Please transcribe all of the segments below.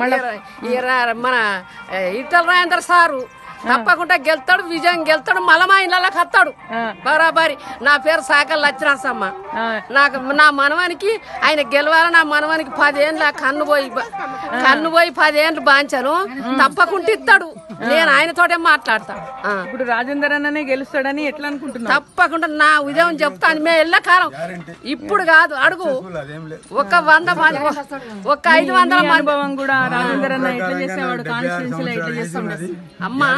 మన ఈటల రాజేందర్ సారు తప్పకుండా గెలుతాడు, విజయం గెలుతాడు, మళ్ళా మా ఇళ్ళకి వస్తాడు బరాబరి. నా పేరు సాకల్ లచ్చినరసమ్మ. నాకు నా మనవానికి ఆయన గెలవాలి. నా మనవానికి 10 ఏళ్ళు కన్ను పోయి 10 ఏళ్ళు బాంచాను. తప్పకుండా ఇస్తాడు. నేను ఆయనతోటే మాట్లాడతా. ఇప్పుడు రాజేందర్ అన్ననే గెలుస్తాడని ఎట్లా అనుకుంటున్నా? తప్పకుండా నా ఉదయం చెప్తాను. మేము ఎల్లకాలం ఇప్పుడు కాదు, అడుగు ఒక 100 మంది, ఒక 500 అనుభవం కూడా రాజేందర్ అన్న ఎట్లా చేసేవాడు, కాన్స్టిట్యున్సీలో ఎట్లా చేస్తుండే? అమ్మా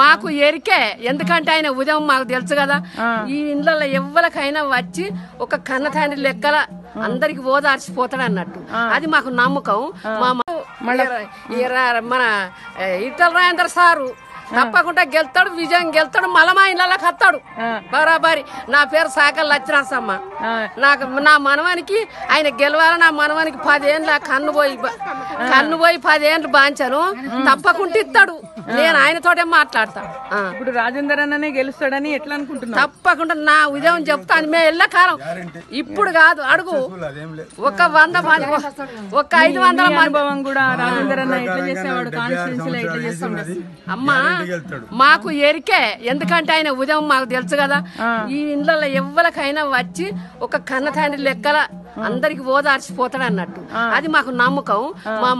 మాకు ఎరికే, ఎందుకంటే ఆయన ఉదయం మాకు తెలుసు కదా. ఈ ఇండ్లలో ఎవ్వరికైనా వచ్చి ఒక కన్న తండ్రి లెక్కల అందరికి ఓదార్చిపోతాడు అన్నట్టు. అది మాకు నమ్మకం. మన ఈటల రాజేందర్ సారు తప్పకుండా గెలుతాడు, విజయం గెలుతాడు, మళ్ళా మా ఇళ్ళకి వస్తాడు బరాబరి. నా పేరు సాకల్ లచ్చినరసమ్మ. నాకు నా మనవానికి ఆయన గెలవాలి. నా మనవానికి 10 ఏళ్ళు కన్ను పోయి 10 ఏళ్ళు బాంచాను. తప్పకుండా ఇస్తాడు. నేను ఆయనతోటే మాట్లాడతా. ఇప్పుడు రాజేందర్ అన్ననే గెలుస్తాడని ఎట్లా అనుకుంటున్నా? తప్పకుండా నా ఉదయం చెప్తాను. మేము ఎల్లకాలం ఇప్పుడు కాదు, అడుగు ఒక 100 మంది, ఒక 500 అనుభవం కూడా రాజేందర్ అన్న ఎట్లా చేసేవాడు, కాన్స్టిట్యున్సీలో ఎట్లా చేస్తుండే? అమ్మా మాకు ఎరికే, ఎందుకంటే ఆయన ఉదయం మాకు తెలుసు కదా. ఈ ఇండ్లలో ఎవ్వరికైనా వచ్చి ఒక కన్న తండ్రి లెక్కల అందరికి ఓదార్చిపోతాడు అన్నట్టు. అది మాకు నమ్మకం. మా